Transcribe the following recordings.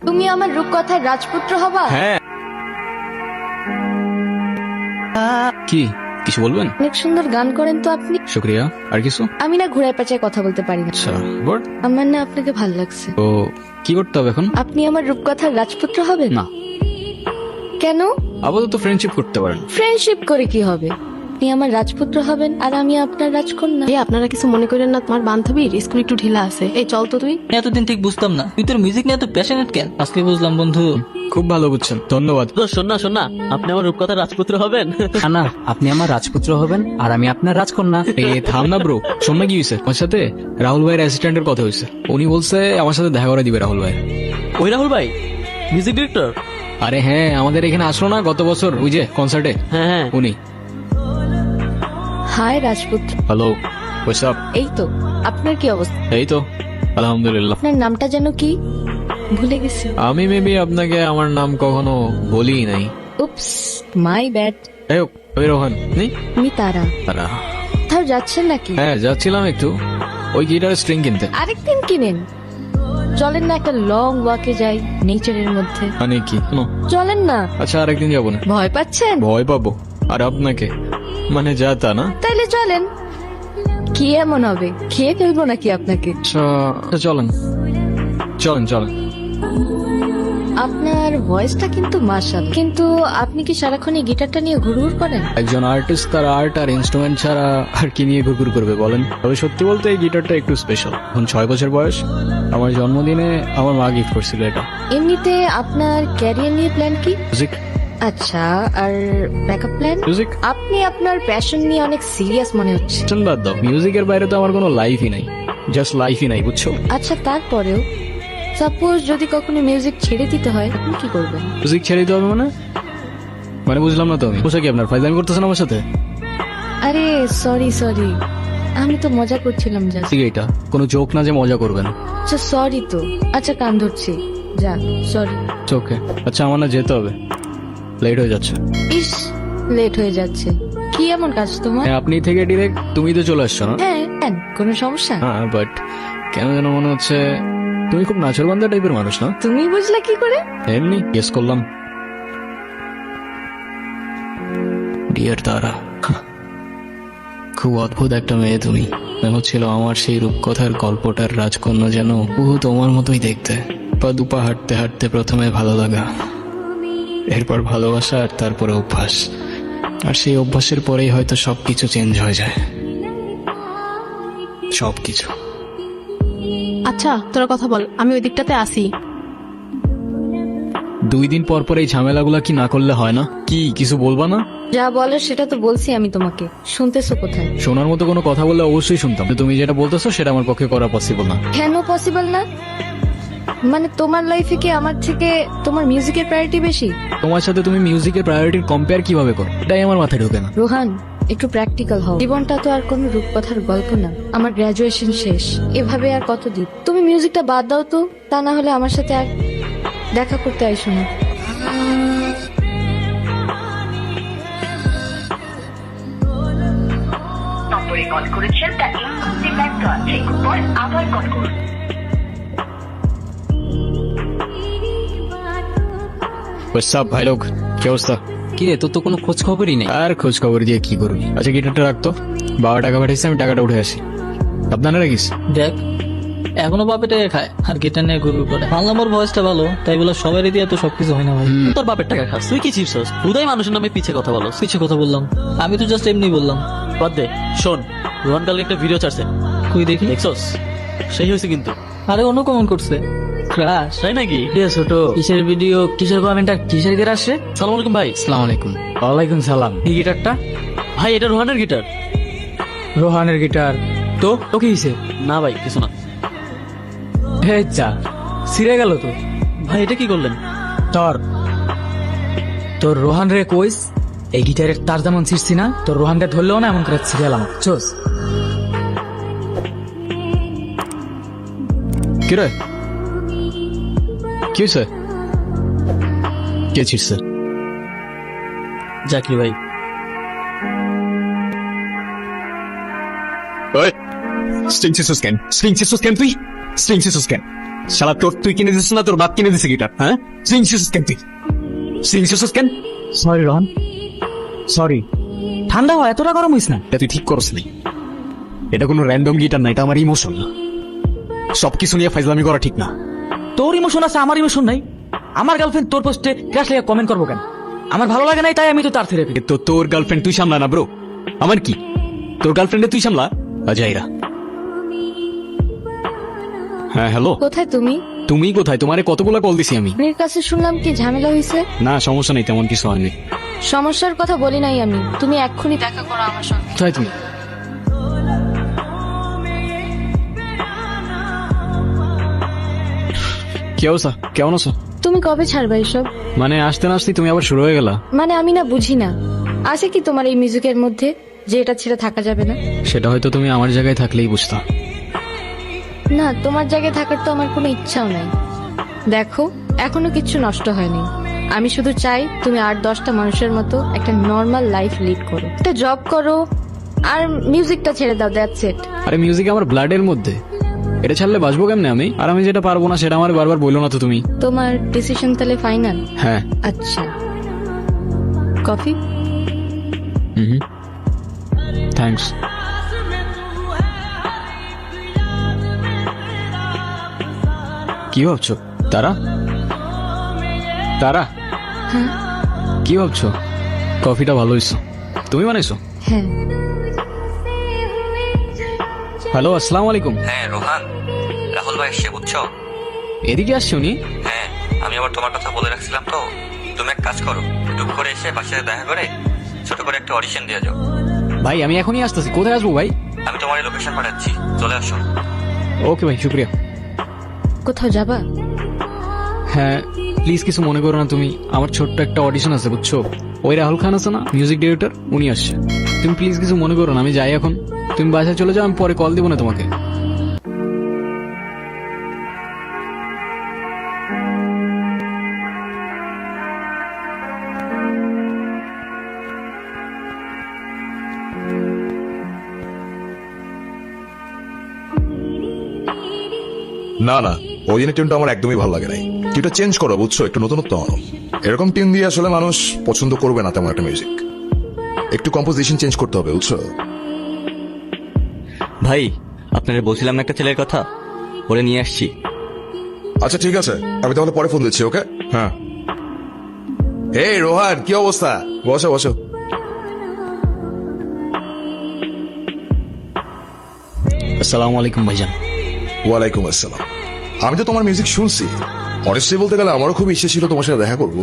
তুমি আমার রূপকথার রাজপুত্র হবা? হ্যাঁ। কি কিছু বলবেন? অনেক সুন্দর গান করেন তো আপনি। শুক্রিয়া। আর কিছু? আমি না ঘুরায় পেঁচায় কথা বলতে পারি না। আচ্ছা বল। আমার না আপনাকে ভাল লাগছে। তো কি করতে হবে এখন? আপনি আমার রূপকথার রাজপুত্র হবেন? না, কেন? আপাতত ফ্রেন্ডশিপ করতে পারেন। ফ্রেন্ডশিপ করে কি হবে? আপনি আমার রাজপুত্র হবেন আর আমি আপনার রাজকন্যা। এই আপনারা কিছু মনে করেন না, তোমার বান্ধবীর স্কুল একটু ঢিলা আছে। এই চল তো তুই। এতদিন ঠিক বুঝতাম না তুই তোর মিউজিক নিয়ে এত প্যাশনেট কেন, আজকে বুঝলাম বন্ধু। খুব ভালো বুঝছেন, ধন্যবাদ। তো শোন না আপনি আমার রূপকথার রাজপুত্র হবেন। না, আপনি আমার রাজপুত্র হবেন আর আমি আপনার রাজকন্যা। এ থাম না ব্রো, শোন না কি হয়েছে আমার সাথে। রাহুল ভাইয়ের অ্যাসিস্ট্যান্টের কথা হয়েছে, উনি বলছে আমার সাথে দেখা করে দিবে রাহুল ভাই। ওই রাহুল ভাই মিউজিক ডিরেক্টর? আরে হ্যাঁ, আমাদের এখানে আসলো না গত বছর ওই যে কনসার্টে, হ্যাঁ উনি। হাই রাজপুত্র। Hello, what's up? এই তো, আপনার কি অবস্থা? এই তো আলহামদুলিল্লাহ। আপনার নামটা যেন কি? ভুলে গেছি। আমি মেবি আপনাকে আমার নাম কখনো বলি নাই। উপস, মাই ব্যাড। যাই হোক, ওই রোহান নেই আমি তারা। তারা। কোথাও যাচ্ছেন নাকি? হ্যাঁ যাচ্ছিলাম একটু ওই গিটারের স্ট্রিং কিনতে। আরেকদিন কিনেন। চলেন না একটা লং ওয়াকে যাই নেচারের মধ্যে। মানে কি? নো। চলেন না। আচ্ছা আরেকদিন যাবো না। ভয় পাচ্ছেন? ভয় পাবো আর আপনাকে? মানে যা তা না। তাইলে চলেন। কি এমন হবে, খেয়ে ফেলবো নাকি আপনাকে? আচ্ছা আচ্ছা, চলেন চলেন চলেন। আপনার ভয়েসটা কিন্তু মাশাআল্লাহ, কিন্তু আপনি কি সারাক্ষণ এই গিটারটা নিয়ে ঘুরঘুর করেন? একজন আর্টিস্ট তার আর্ট আর ইনস্ট্রুমেন্ট ছাড়া আর কি নিয়ে ঘুরঘুর করবে বলেন? তবে সত্যি বলতে এই গিটারটা একটু স্পেশাল। এখন 6 বছর বয়স, আমার জন্মদিনে আমার মা গিফট করছিল এটা। এমনিতে আপনার ক্যারিয়ার নিয়ে প্ল্যান কি? মিউজিক। আচ্ছা, আর ব্যাকআপ প্ল্যান? মিউজিক আপনি আপনার প্যাশন নিয়ে অনেক সিরিয়াস মনে হচ্ছে। বাদ দাও, মিউজিকের বাইরে তো আমার কোনো লাইফই নাই, জাস্ট লাইফই নাই, বুঝছো? আচ্ছা, তারপরেও সাপোজ যদি কখনো মিউজিক ছেড়ে দিতে হয়, আপনি কি করবেন? মিউজিক ছেড়ে দিতে হবে মানে? মানে বুঝলাম না তো আমি। বুঝা কি আপনার ফাইজলামি করতেছেন আমার সাথে? আরে সরি, আমি তো মজা করছিলাম জাস্ট। ঠিক এটা কোনো জোক না যে মজা করবেন। আচ্ছা সরি তো, আচ্ছা কান ধরছি, যা সরি। ওকে আচ্ছা, আমার না যেতে হবে, লেট হয়ে যাচ্ছে। ইস, লেট হয়ে যাচ্ছে। কি এমন কাজ তোমার? হ্যাঁ, আপনি থেকে ডিরেক্ট তুমি তো চলে আসছো না? হ্যাঁ, কোনো সমস্যা? হ্যাঁ, বাট কেন যেন মনে হচ্ছে তুমি খুব নাচরবান্ধা টাইপের মানুষ না? তুমি বুঝলা কি করে? এমনি গেস করলাম। ডিয়ার তারা, খুব অদ্ভুত একটা মেয়ে তুমি। মনে হচ্ছিল আমার সেই রূপকথার গল্পটার রাজকন্যা যেন বহু তোমার মতোই দেখতে। পা দুপা হাঁটতে হাঁটতে প্রথমে ভালো লাগা, এরপর ভালোবাসা, আর তারপরে অভ্যাস। আর সেই অভ্যাসের পরেই হয়তো সবকিছু চেঞ্জ হয়ে যায়, সবকিছু। আচ্ছা তোরা কথা বল, আমি ওই দিকটাতে আসি। 2 দিন পর পর এই ঝামেলাগুলা কি না করলে হয় না? কি কিছু বলবা না? যা বলার সেটা তো বলছি আমি তোমাকে, শুনতেছো কোথায়? শোনার মতো কোনো কথা বললে অবশ্যই শুনতাম, কিন্তু তুমি যেটা বলতেছো সেটা আমার পক্ষে করা পসিবল না। কেন পসিবল না? মানে তোমার লাইফে কি আমার থেকে তোমার মিউজিকের প্রায়োরিটি বেশি? তোমার সাথে তুমি মিউজিকের প্রায়োরিটির কম্পেয়ার কিভাবে করো, এটাই আমার মাথায় ঢোকে না। রোহান, একটু প্র্যাকটিক্যাল হও। জীবনটা তো আর কোনো রূপকথার গল্প না। আমার গ্রাজুয়েশন শেষ, এভাবে আর কতদিন? তুমি মিউজিকটা বাদ দাও তো, তা না হলে আমার সাথে আর দেখা করতে আইসো না। নম্বরে কল করেছেন তা এই মুহূর্তে ব্যস্ত আছে, পরে আবার কল করুন। সব ভাই লোক, কি অবস্থা? কি রে, তোর তো কোনো খোঁজ খবরই নেই। আর খোঁজ খবর দিয়ে কি করবি? আচ্ছা গিটারটা রাখতো, বাবা টাকা পাঠিয়েছে, আমি টাকাটা উঠে আসি। আপনারা রাখিস। দেখ এখনো বাপে টাকা খায় আর গিটার নিয়ে ঘুরঘুর করে। মানলাম ওর ভয়েসটা ভালো, তাই বলে সবারই দিয়ে তো সবকিছু হয় না ভাই। তোর বাপের টাকা খাস, তুই কি চিপস? হুদাই মানুষের নামে পিছে কথা বলো। কিছু কথা বললাম, আমি তো জাস্ট এমনি বললাম। বাদ দে, শোন, রোহান কালকে একটা ভিডিও ছাড়ছে, তুই দেখি। দেখছস? সেই হয়েছে কিন্তু। আরে অন্য কমেন্ট করছে, ক্রাশ। তাই নাকি? ছোট কিসের ভিডিও, কিসের কমেন্টটা, কিসের গিটার আসছে? সালাম আলাইকুম ভাই। আসসালামু আলাইকুম। ওয়ালাইকুম সালাম। এই গিটারটা? ভাই এটা রোহানের গিটার। রোহানের গিটার? তো তো কি হয়েছে? না ভাই কিছু না। এই যা, ছিঁড়ে গেল তো। ভাই এটা কি করলেন? তোর তোর রোহান রে কইস, এই গিটারের তার যেমন ছিঁড়ছি না, তোর রোহান রে ধরলেও না এমন করে ছিঁড়ে এলাম। চোস কি রে, কি হয়েছে? কে ছিড়ছে? জাকির ভাই। ওই স্ট্রিং সিসুস কেন? স্ট্রিং সিসুস কেন তুই? স্ট্রিং সিসুস কেন? শালা তুই কিনে দিছিস না তোর বাপ কিনে দিছে গিটার? হ্যাঁ সিংসিস কেন তুই সিংসিস কেন? Sorry Rohan, sorry. ঠান্ডা হয়, এতটা গরম হইস না। এটা তুই ঠিক করস নি। এটা কোনো র্যান্ডম গিটার না, এটা আমার ইমোশন। সবকিছু নিয়ে ফাইজলামি করা ঠিক না। তোর ইমোশন আছে, আমার ইমোশন নাই। আমার গার্লফ্রেন্ড তোর পোস্টে ক্রাশ লেগে কমেন্ট করবো কেন? আমার ভালো লাগে নাই, তাই আমি তো তার থেরাপি। তো তোর গার্লফ্রেন্ড তুই সামলা না ব্রো, আমার কি? তোর গার্লফ্রেন্ডে তুই সামলা। আজাইরা। হ্যাঁ হ্যালো, কোথায় তুমি? তুমি কোথায়? তোমারে কতগুলা কল দিছি আমি। আপনার কাছে শুনলাম কি ঝামেলা হয়েছে। না সমস্যা নেই, তেমন কিছু হয়নি। সমস্যার কথা বলি নাই আমি, তুমি এক্ষুনি দেখা করো আমার সঙ্গে। কোথায় তুমি? কি অবস্থা, কেমন আছো? তুমি কবে ছাড়বে এসব? মানে আসতে না আসতেই তুমি আবার শুরু হয়ে গেলা। মানে আমি না বুঝি না, আছে কি তোমার এই মিউজিকের মধ্যে যে এটা ছেড়ে থাকা যাবে না? সেটা হয়তো তুমি আমার জায়গায় থাকলেই বুঝতা। না, তোমার জায়গায় থাকার তো আমার কোনো ইচ্ছাও নাই। দেখো, এখনো কিচ্ছু নষ্ট হয়নি। আমি শুধু চাই তুমি 8-10টা মানুষের মতো একটা নর্মাল লাইফ লিড করো, একটা জব করো, আর মিউজিকটা ছেড়ে দাও, দ্যাটস ইট। আরে মিউজিক আমার ব্লাডের মধ্যে, এটা ছাড়লে বাঁচবো কেমনে আমি? আর আমি যেটা পারবো না সেটা আমার বারবার বললো না তো তুমি। তোমার ডিসিশন তাহলে ফাইনাল? হ্যাঁ। আচ্ছা, কফি? হুম, থ্যাঙ্কস। কি ভাবছো? তারা তারা হ্যাঁ। কি ভাবছো? কফিটা ভালো হয়েছে, তুমি বানাইছো? হ্যাঁ। হ্যালো, আসসালামু আলাইকুম। হ্যাঁ রোহান, রাহুল ভাই এসে বুঝছো? এদিকে আসছে উনি? হ্যাঁ, আমি আবার তোমার কথা বলে রাখছিলাম তো। তুমি এক কাজ করো, টুক করে এসে বাসায় দেখা করে ছোট করে একটা অডিশন দিয়ে যাও। ভাই আমি এখনই আসতেছি। কোথায় আসবো ভাই? আমি তোমার লোকেশন পাঠাচ্ছি, চলে আসো। ওকে ভাই, শুক্রিয়া। কোথাও যাবা? হ্যাঁ প্লিজ কিছু মনে করো না তুমি, আমার ছোট্ট একটা অডিশন আছে বুঝছো। ওই রাহুল খান আছে না মিউজিক ডিরেক্টর, উনি আসছে। তুমি প্লিজ কিছু মনে করো না, আমি যাই এখন। তুমি বাসায় চলে যাও, আমি পরে কল দিব না তোমাকে। না না, ওই দিনের টিউনটা আমার একদমই ভালো লাগে নাই। টিউনটা চেঞ্জ করো বুঝছো, একটু নতুনত্ব আনো। এরকম টিউন দিয়ে আসলে মানুষ পছন্দ করবে না তেমন একটা মিউজিক। একটু কম্পোজিশন চেঞ্জ করতে হবে বুঝছো। ভাই আপনারা বলছিলাম না একটা ছেলের কথা, ওরে নিয়ে আসছি। আচ্ছা ঠিক আছে, আমি তাহলে পরে ফোন দিচ্ছি। ওকে, হ্যাঁ। এই রোহান, কি অবস্থা? বসো বসো। আসসালামু আলাইকুম ভাইজান। ওয়ালাইকুম আসসালাম। আমি তো তোমার মিউজিক শুনছি, অনেস্টলি বলতে গেলে আমারও খুব ইচ্ছে ছিল তোমার সাথে দেখা করব।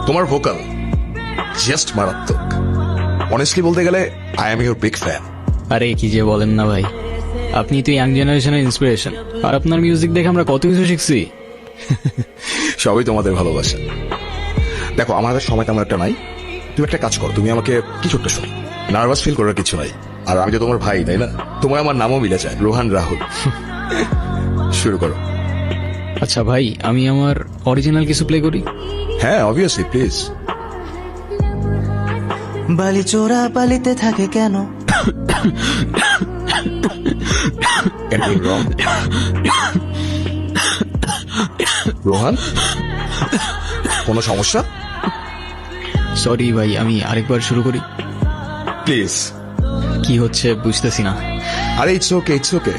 তোমার ভোকাল জাস্ট মারাত্মক। অনেস্টলি বলতে গেলে I am your big fan. আরে কি যে বলেন না ভাই, আপনি তো ইয়াং জেনারেশনের ইন্সপিরেশন, আর আপনার মিউজিক দেখে আমরা কত কিছু শিখছি। সবই তোমাদের ভালোবাসা। দেখো আমার হাতে সময় তেমন একটা নাই, তুমি একটা কাজ করো, তুমি আমাকে কিছু একটা শোনো। নার্ভাস ফিল করার কিছু নাই, আর আমি তো তোমার ভাই তাই না, তোমার আমার নামও মিলে যায়, রোহান রাহুল। শুরু করো। আচ্ছা ভাই, আমি আমার অরিজিনাল কিছু প্লে করি? হ্যাঁ অবভিয়াসলি, প্লিজ। বালি চোরা বালিতে থাকে কেন? Anything wrong? রোহান, কোনো সমস্যা? সরি ভাই, আমি আরেকবার শুরু করি প্লিজ। কি হচ্ছে বুঝতেছি না। আরে ইটস ওকে, ইটস ওকে,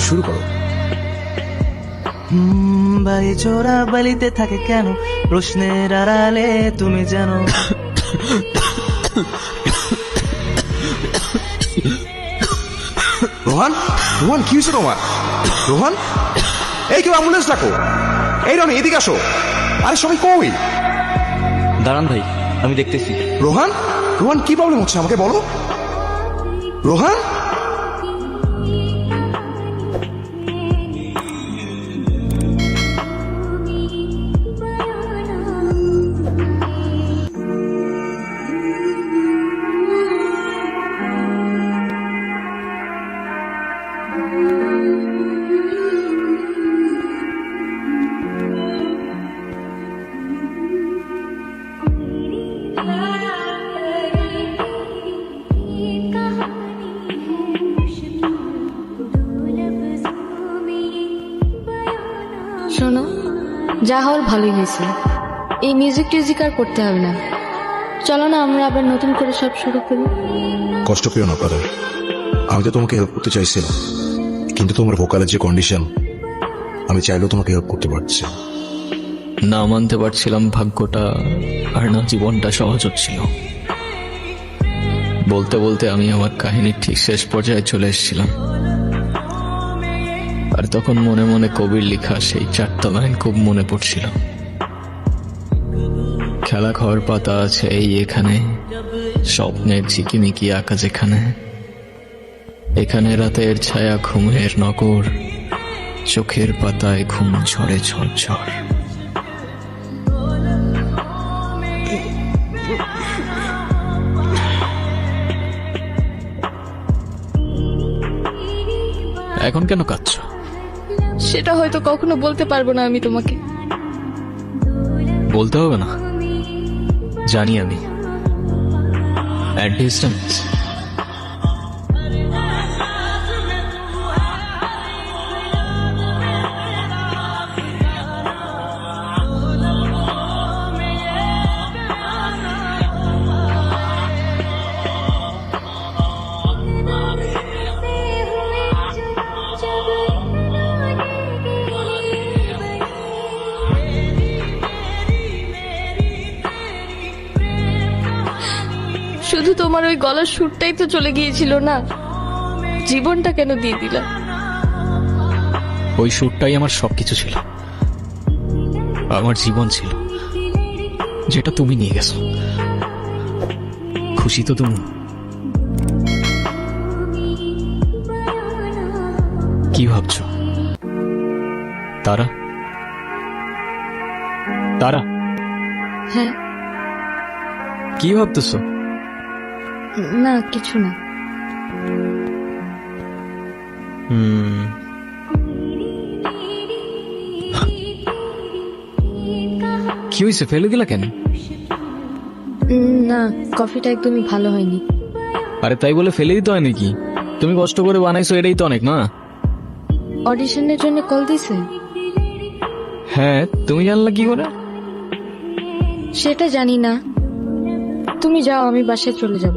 শুরু করো। বালি চোরা বালিতে থাকে কেন? প্রশ্নের আড়ালে তুমি জানো। রোহান, রোহান কি হয়েছে তোমার? রোহান, এই কেউ অ্যাম্বুলেন্স ডাকো। এই রনি এদিকে আসো। আরে সবাই কই? দাঁড়ান ভাই, আমি দেখতেছি। রোহান, রোহান কি প্রবলেম হচ্ছে আমাকে বলো। রোহান, যা হওয়ার ভালোই হয়েছে। এই মিউজিক টিউজিক আর করতে হবে না। চলো না আমরা আবার নতুন করে সব শুরু করি। কষ্ট পেও না ব্রাদার, আমি তো তোমাকে হেল্প করতে চাইছিলাম, কিন্তু তোমার ভোকালের যে কন্ডিশন, আমি চাইলেও তোমাকে হেল্প করতে পারছি না। না মানতে পারছিলাম ভাগ্যটা, আর না জীবনটা সহজ হচ্ছিল। বলতে বলতে আমি আমার কাহিনীর ঠিক শেষ পর্যায়ে চলে এসেছিলাম। আর তখন মনে মনে কবির লেখা সেই 4টা লাইন খুব মনে পড়ছিল। খেলা খাওয়ার পাতা আছে এই এখানে, স্বপ্নের ঝিকিমিকি আঁকা যেখানে, এখানে রাতের ছায়া ঘুমের নগর, চোখের পাতায় ঘুম ঝরে ঝরঝর। এখন কেন কাঁদছ? সেটা হয়তো কখনো বলতে পারবো না আমি তোমাকে। বলতে হবে না, জানি আমি। At distance. শুধু তোমার ওই গলার সুরটাই তো চলে গিয়েছিল না, জীবনটা কেন দিয়ে দিলা? ওই সুরটাই আমার সবকিছু ছিল, আমার জীবন ছিল, যেটা তুমি নিয়ে গেছো। খুশি তো তুমি? কি ভাবছো? তারা তারা হ্যাঁ। কি ভাবতেছো? না কিছু না। কি হয়েছে, ফেলে দিলা কেন? না, কফিটা একদমই ভালো হয়নি। আরে তাই বলে ফেলে দিতে হয় নাকি? তুমি কষ্ট করে বানাইছো, এটাই তো অনেক না? অডিশনের জন্য কল দিছে? হ্যাঁ, তুমি জানলা কি করে? সেটা জানি না, তুমি যাও, আমি বাসায় চলে যাব।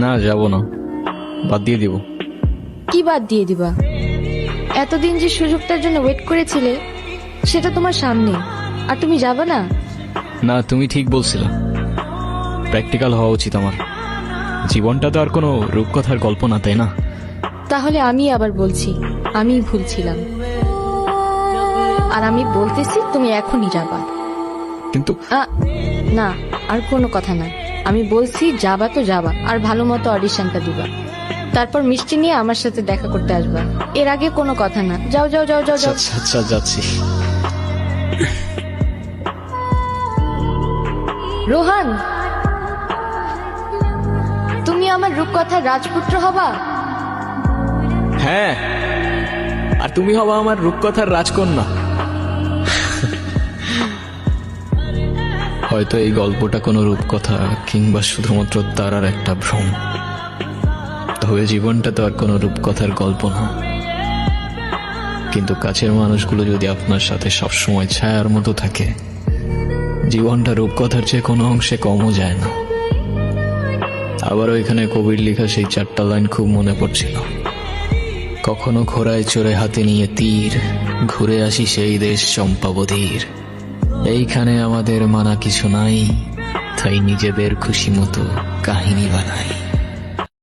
না, যাব না, বাদ দিয়ে দিব। কি বাদ দিয়ে দিবা? এতদিন যে সুযোগটার জন্য ওয়েট করেছিলে সেটা তোমার সামনে, আর তুমি যাবে না? না, তুমি ঠিক বলছিলে, প্র্যাকটিক্যাল হওয়া উচিত আমার। জীবনটা তো আর কোনো রূপকথার গল্প না, তাই না? তাহলে আমি আবার বলছি, আমি ভুল ছিলাম, আর আমি বলতেছি তুমি এখনই যাবা। কিন্তু না, আর কোনো কথা না, আমি বলছি যাবা তো যাবা, আর ভালো মতো অডিশনটা দিবা, তারপর মিষ্টি নিয়ে আমার সাথে দেখা করতে আসবা। এর আগে কোনো কথা না। যাও যাও যাও যাও যাও। আচ্ছা আচ্ছা, যাচ্ছি। রোহান, তুমি আমার রূপকথার রাজপুত্র হবা। হ্যাঁ, আর তুমি হবা আমার রূপকথার রাজকন্যা। হয়তো এই গল্পটা কোনো রূপকথা কিংবা শুধুমাত্র তারার একটা ভ্রম, তবে জীবনটা তো আর কোনো রূপকথার গল্প না। কিন্তু কাছের মানুষগুলো যদি আপনার সাথে সবসময় ছায়ার মতো থাকে, জীবনটা রূপকথার চেয়ে কোনো অংশে কমও যায় না। আবারও এখানে কবির লেখা সেই 4টা লাইন খুব মনে পড়ছিল। কখনো ঘোড়ায় চড়ে হাতে নিয়ে তীর, ঘুরে আসি সেই দেশ চম্পাবতীর। এইখানে আমাদের মানা কিছু নাই, তাই নিজেদের খুশি মতো কাহিনী বানাই।